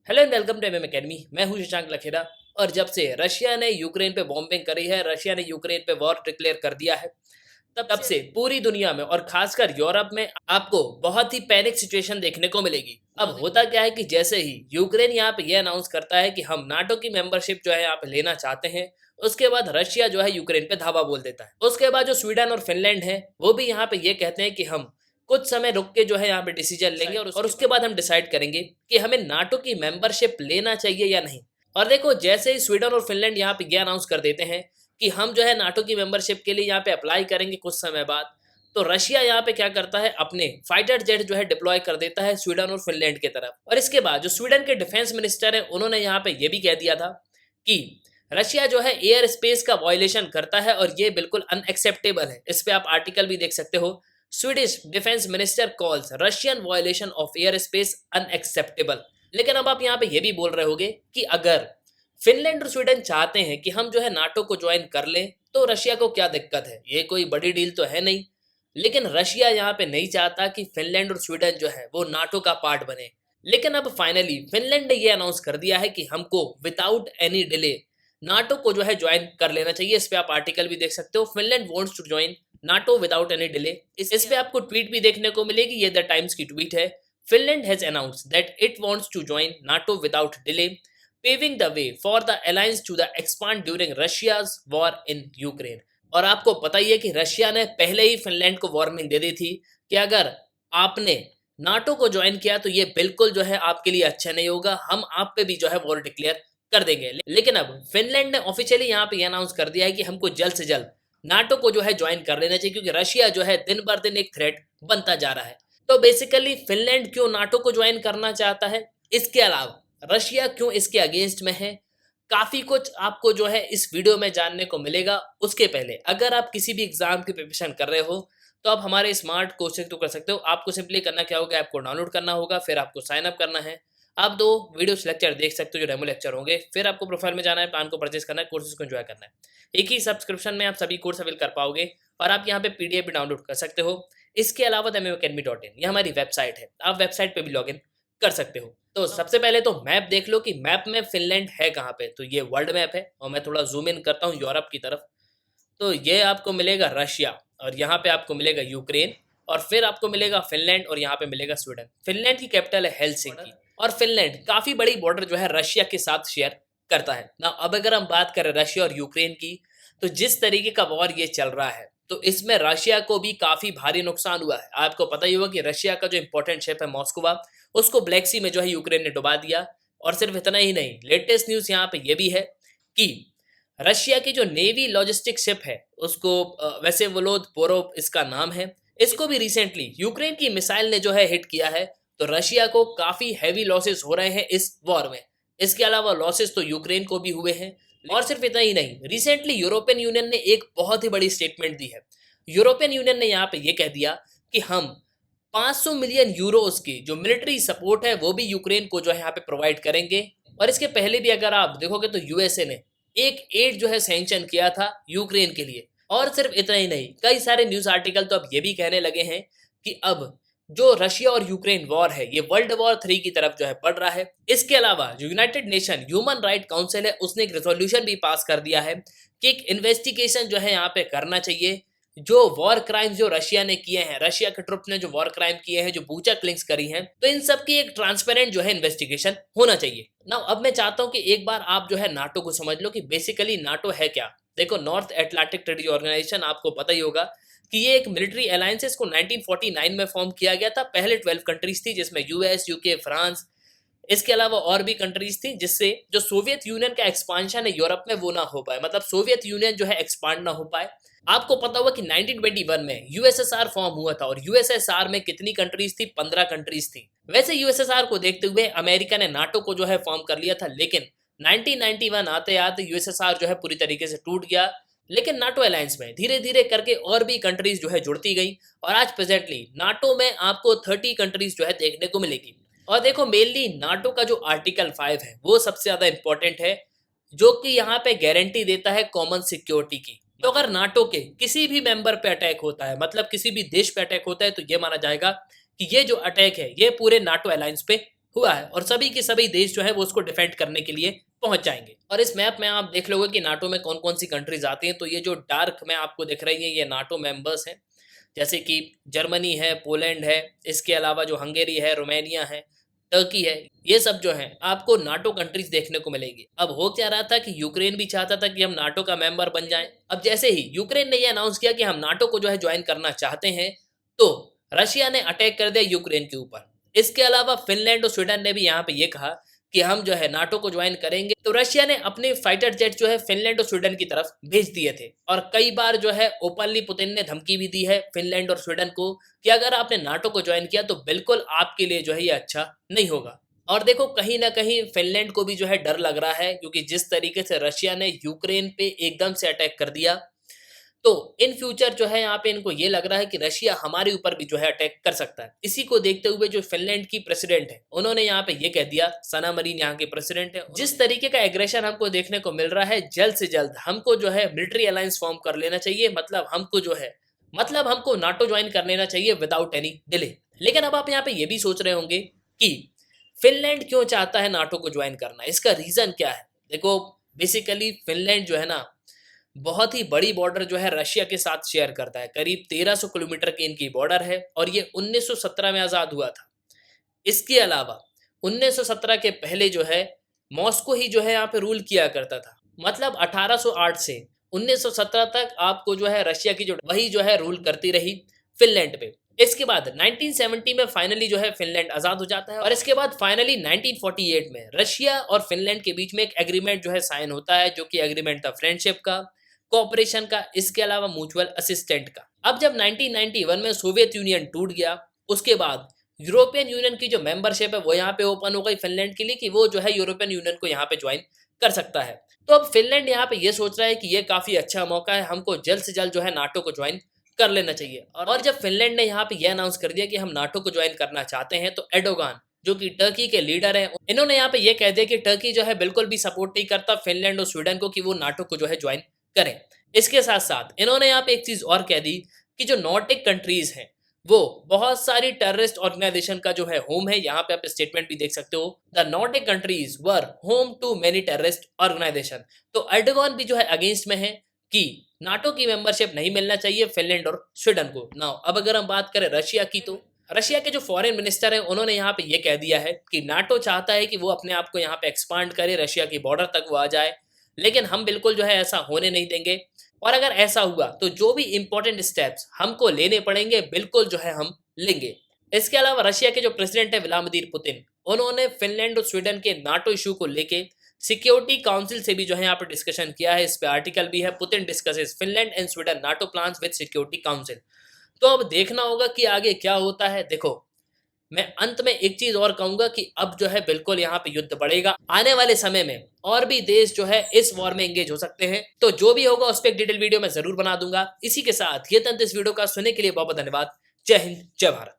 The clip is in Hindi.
Hello and welcome to MM academy. मैं हूं शशांक लखेड़ा। और जब से रशिया ने यूक्रेन पे बॉम्बिंग करी है, रशिया ने यूक्रेन पे वॉर डिक्लेयर कर दिया है, तब से पूरी दुनिया में और खासकर यूरोप में आपको बहुत ही पैनिक सिचुएशन देखने को मिलेगी। अब होता क्या है कि जैसे ही यूक्रेन यहाँ पे ये अनाउंस करता है कि हम नाटो की मेंबरशिप जो है यहाँ पे लेना चाहते हैं, उसके बाद रशिया जो है यूक्रेन पे धावा बोल देता है। उसके बाद जो स्वीडन और फिनलैंड है वो भी यहाँ पे ये कहते हैं कि हम कुछ समय रुक के जो है यहाँ पे डिसीजन लेंगे और उसके बाद हम डिसाइड करेंगे कि हमें नाटो की मेंबरशिप लेना चाहिए या नहीं। और देखो, जैसे ही स्वीडन और फिनलैंड यहाँ पे ये अनाउंस कर देते हैं कि हम जो है नाटो की मेंबरशिप के लिए यहाँ पे अप्लाई करेंगे कुछ समय बाद, तो रशिया यहाँ पे क्या करता है, अपने फाइटर जेट जो है डिप्लॉय कर देता है स्वीडन और फिनलैंड की तरफ। और इसके बाद जो स्वीडन के डिफेंस मिनिस्टर है उन्होंने यहाँ पे ये भी कह दिया था कि रशिया जो है एयर स्पेस का वायलेशन करता है और ये बिल्कुल अनएक्सेप्टेबल है। इस पे आप आर्टिकल भी देख सकते हो। Swedish defence minister calls Russian violation of air space unacceptable. लेकिन अब आप यहाँ पे ये भी बोल रहे होगे कि अगर फिनलैंड और स्वीडन चाहते हैं कि हम जो है नाटो को ज्वाइन कर लें, तो रशिया को क्या दिक्कत है, ये कोई बड़ी डील तो है नहीं। लेकिन रशिया यहाँ पे नहीं चाहता कि फिनलैंड और स्वीडन जो है वो नाटो का पार्ट बने। लेकिन अब फाइनली फिनलैंड ने ये अनाउंस कर दिया है कि हमको विदाउट एनी डिले नाटो को जो है ज्वाइन कर लेना चाहिए। इस पे आप आर्टिकल भी देख सकते हो, Finland wants to join NATO without any delay. इस पे आपको ट्वीट भी देखने को मिलेगी, ये द टाइम्स की ट्वीट है। Finland has announced that it wants to join NATO without delay, paving the way for the alliance to the expand during Russia's war in Ukraine. और आपको पता ही है कि रशिया ने पहले ही फिनलैंड को वार्निंग दे दी थी कि अगर आपने नाटो को ज्वाइन किया तो ये बिल्कुल जो है आपके लिए अच्छा नहीं होगा, हम आप पे भी जो है वॉर डिक्लेयर कर देंगे। लेकिन अब फिनलैंड ने ऑफिशियली यहाँ पे अनाउंस कर दिया है कि हमको जल्द से जल्द नाटो को जो है ज्वाइन कर लेना चाहिए, क्योंकि रशिया जो है दिन बर दिन एक थ्रेट बनता जा रहा है। तो बेसिकली फिनलैंड क्यों नाटो को ज्वाइन करना चाहता है, इसके अलावा रशिया क्यों इसके अगेंस्ट में है, काफी कुछ आपको जो है इस वीडियो में जानने को मिलेगा। उसके पहले अगर आप किसी भी एग्जाम की प्रिपरेशन कर रहे हो तो आप हमारे स्मार्ट कोचिंग तो कर सकते हो। आपको सिंपली करना क्या होगा, ऐप को डाउनलोड करना होगा, फिर आपको साइन अप करना है। आप 2 वीडियो लेक्चर देख सकते हो जो डेमो लेक्चर होंगे, फिर आपको प्रोफाइल में जाना है, प्लान को परचेज करना है, कोर्सेज को एंजॉय करना है। एक ही सब्सक्रिप्शन में आप सभी कोर्स अवेल कर पाओगे और आप यहाँ पे पीडीएफ भी डाउनलोड कर सकते हो। इसके अलावा MMAcademy.in ये हमारी वेबसाइट है, आप वेबसाइट पे भी लॉगिन कर सकते हो। तो सबसे पहले तो मैप देख लो कि मैप में फिनलैंड है कहाँ पे। तो ये वर्ल्ड मैप है और मैं थोड़ा जूम इन करता हूँ यूरोप की तरफ। तो ये आपको मिलेगा रशिया और यहाँ पे आपको मिलेगा यूक्रेन और फिर आपको मिलेगा फिनलैंड और यहाँ पे मिलेगा स्वीडन। फिनलैंड की कैपिटल है हेलसिंकी और फिनलैंड काफी बड़ी बॉर्डर जो है रशिया के साथ शेयर करता है ना। अब अगर हम बात करें रशिया और यूक्रेन की, तो जिस तरीके का वॉर ये चल रहा है तो इसमें रशिया को भी काफी भारी नुकसान हुआ है। आपको पता ही होगा कि रशिया का जो इंपॉर्टेंट शिप है मॉस्कोवा, उसको ब्लैक सी में जो है यूक्रेन ने डुबा दिया। और सिर्फ इतना ही नहीं, लेटेस्ट न्यूज यहाँ पे ये भी है कि रशिया की जो नेवी लॉजिस्टिक शिप है उसको वैसे वोलोद पोरोव इसका नाम है, इसको भी रिसेंटली यूक्रेन की मिसाइल ने जो है हिट किया है। तो रशिया को काफी हैवी लॉसेस हो रहे हैं इस वॉर में। इसके अलावा लॉसेस तो यूक्रेन को भी हुए हैं। और सिर्फ इतना ही नहीं, रिसेंटली यूरोपियन यूनियन ने एक बहुत ही बड़ी स्टेटमेंट दी है। यूरोपियन यूनियन ने यहाँ पे ये कह दिया कि हम 500 मिलियन यूरोस की जो मिलिट्री सपोर्ट है वो भी यूक्रेन को जो है यहाँ पे प्रोवाइड करेंगे। और इसके पहले भी अगर आप देखोगे तो यूएसए ने एक एड जो है सैंक्शन किया था यूक्रेन के लिए। और सिर्फ इतना ही नहीं, कई सारे न्यूज आर्टिकल तो अब ये भी कहने लगे हैं कि अब जो रशिया और यूक्रेन वॉर है ये वर्ल्ड वॉर 3 की तरफ जो है बढ़ रहा है। इसके अलावा जो United nation human right council है उसने एक रेजोल्यूशन भी पास कर दिया है कि एक इन्वेस्टिगेशन जो है यहाँ पे करना चाहिए। जो वॉर क्राइम्स जो रशिया ने किए हैं, रशिया के ट्रुप ने जो वॉर क्राइम किए हैं, जो बूचा क्लिंग्स करी हैं, तो इन सब की एक ट्रांसपेरेंट जो है इन्वेस्टिगेशन होना चाहिए ना। अब मैं चाहता हूं कि एक बार आप जो है नाटो को समझ लो कि बेसिकली नाटो है क्या। देखो, नॉर्थ एटलांटिक ट्रेडी ऑर्गेनाइजेशन आपको पता ही होगा कि ये एक मिलिट्री अलायंस है। इसको 1949 में फॉर्म किया गया था। पहले 12 कंट्रीज थी जिसमें यूएस, यूके, फ्रांस, इसके अलावा और भी कंट्रीज थी, जिससे जो सोवियत यूनियन का एक्सपांशन है यूरोप में वो ना हो पाए, मतलब सोवियत यूनियन जो है एक्सपांड ना हो पाए। आपको पता होगा कि 1921 में यूएसएसआर फॉर्म हुआ था और यूएसएसआर में कितनी कंट्रीज थी, 15 कंट्रीज थी। वैसे यूएसएसआर को देखते हुए अमेरिका ने नाटो को जो है फॉर्म कर लिया था, लेकिन 1991 आते आते यूएसएसआर जो है पूरी तरीके से टूट गया। लेकिन नाटो अलायंस में धीरे धीरे करके और भी कंट्रीज जो है जुड़ती गई और आज प्रेजेंटली नाटो में आपको 30 कंट्रीज जो है देखने को मिलेगी। और देखो, मेनली नाटो का जो आर्टिकल 5 है वो सबसे ज्यादा इंपॉर्टेंट है, जो कि यहाँ पे गारंटी देता है कॉमन सिक्योरिटी की। तो अगर नाटो के किसी भी मेंबर पे अटैक होता है, मतलब किसी भी देश पे अटैक होता है, तो ये माना जाएगा कि ये जो अटैक है ये पूरे नाटो अलायंस पे हुआ है और सभी के सभी देश जो है वो उसको डिफेंड करने के लिए पहुंच जाएंगे। और इस मैप में आप देख लोगे कि नाटो में कौन कौन सी कंट्रीज आती हैं। तो ये जो डार्क में आपको दिख रही है ये नाटो मेंबर्स हैं, जैसे कि जर्मनी है, पोलैंड है, इसके अलावा जो हंगेरी है, रोमानिया है, टर्की है, ये सब जो है आपको नाटो कंट्रीज देखने को मिलेगी। अब हो क्या रहा था कि यूक्रेन भी चाहता था कि हम नाटो का मेंबर बन जाएं। अब जैसे ही यूक्रेन ने ये अनाउंस किया कि हम नाटो को जो है ज्वाइन करना चाहते हैं, तो रशिया ने अटैक कर दिया यूक्रेन के ऊपर। इसके अलावा फिनलैंड और स्वीडन ने भी यहाँ पे ये कहा कि हम जो है नाटो को ज्वाइन करेंगे। तो रशिया ने अपने फाइटर जेट जो है फिनलैंड और स्वीडन की तरफ भेज दिए थे और कई बार जो है ओपनली पुतिन ने धमकी भी दी है फिनलैंड और स्वीडन को कि अगर आपने नाटो को ज्वाइन किया तो बिल्कुल आपके लिए जो है ये अच्छा नहीं होगा। और देखो कहीं ना कहीं फिनलैंड को भी जो है डर लग रहा है, क्योंकि जिस तरीके से रशिया ने यूक्रेन पे एकदम से अटैक कर दिया, तो इन फ्यूचर जो है यहाँ पे इनको ये लग रहा है कि रशिया हमारे ऊपर भी जो है अटैक कर सकता है। इसी को देखते हुए जो फिनलैंड की प्रेसिडेंट है उन्होंने यहाँ पे ये कह दिया, सना मरीन यहाँ के प्रेसिडेंट है, जिस तरीके का एग्रेशन हमको देखने को मिल रहा है, जल्द से जल्द हमको जो है मिलिट्री अलायंस फॉर्म कर लेना चाहिए। मतलब हमको नाटो ज्वाइन कर लेना चाहिए विदाउट एनी डिले। लेकिन अब आप यहाँ पे ये भी सोच रहे होंगे कि फिनलैंड क्यों चाहता है नाटो को ज्वाइन करना, इसका रीजन क्या है। देखो बेसिकली फिनलैंड जो है ना बहुत ही बड़ी बॉर्डर जो है रशिया के साथ शेयर करता है, करीब 1300 किलोमीटर की इनकी बॉर्डर है और ये 1917 में आज़ाद हुआ था। इसके अलावा 1917 के पहले जो है मॉस्को ही जो है यहाँ पे रूल किया करता था। मतलब 1808 से 1917 तक आपको जो है रशिया की जो वही जो है रूल करती रही फिनलैंड पे। इसके बाद 1970 में फाइनली जो है फिनलैंड आजाद हो जाता है और इसके बाद फाइनली 1948 में रशिया और फिनलैंड के बीच में एक एग्रीमेंट जो है साइन होता है, जो कि एग्रीमेंट था फ्रेंडशिप का, कोऑपरेशन का, इसके अलावा म्यूचुअल असिस्टेंट का। अब जब 1991 में सोवियत यूनियन टूट गया, उसके बाद यूरोपियन यूनियन की जो मेंबरशिप है वो यहाँ पे ओपन हो गई फिनलैंड के लिए कि वो जो है यूरोपियन यूनियन को यहाँ पे ज्वाइन कर सकता है। तो अब फिनलैंड यहाँ पे ये सोच रहा है कि ये काफी अच्छा मौका है, हमको जल्द से जल्द जो है नाटो को ज्वाइन कर लेना चाहिए। और जब फिनलैंड ने यहाँ पे ये अनाउंस कर दिया कि हम नाटो को ज्वाइन करना चाहते हैं, तो एर्डोगान जो कि टर्की के लीडर हैं, इन्होंने यहाँ पे ये कह दिया कि टर्की जो है बिल्कुल भी सपोर्ट नहीं करता फिनलैंड और स्वीडन को कि वो नाटो को जो है ज्वाइन करें। इसके साथ साथ इन्होंने यहाँ पे एक चीज और कह दी कि जो नॉर्डिक कंट्रीज हैं वो बहुत सारी टेररिस्ट ऑर्गेनाइजेशन का जो है होम है। यहाँ पे आप स्टेटमेंट भी देख सकते हो, the Nordic countries were home to many terrorist organisation. तो एर्डोगान भी जो है अगेंस्ट में है कि नाटो की मेंबरशिप नहीं मिलना चाहिए फिनलैंड और स्वीडन को। नाउ अब अगर हम बात करें रशिया की, तो रशिया के जो फॉरेन मिनिस्टर है उन्होंने यहाँ पे ये कह दिया है कि नाटो चाहता है कि वो अपने आप को यहाँ पे एक्सपांड करे, रशिया की बॉर्डर तक वो आ जाए, लेकिन हम बिल्कुल जो है ऐसा होने नहीं देंगे। और अगर ऐसा हुआ तो जो भी इंपॉर्टेंट स्टेप्स हमको लेने पड़ेंगे बिल्कुल जो है हम लेंगे। इसके अलावा रशिया के जो प्रेसिडेंट है व्लादिमीर पुतिन, उन्होंने फिनलैंड और स्वीडन के नाटो इशू को लेके सिक्योरिटी काउंसिल से भी जो है यहाँ पे डिस्कशन किया है। इस पे आर्टिकल भी है, Putin discusses Finland and Sweden NATO plans with security council. तो अब देखना होगा कि आगे क्या होता है। देखो मैं अंत में एक चीज और कहूंगा कि अब जो है बिल्कुल यहाँ पे युद्ध बढ़ेगा आने वाले समय में, और भी देश जो है इस वॉर में एंगेज हो सकते हैं। तो जो भी होगा उस पर एक डिटेल वीडियो मैं जरूर बना दूंगा। इसी के साथ ये तंत्र इस वीडियो का सुनने के लिए बहुत बहुत धन्यवाद। जय हिंद, जय भारत।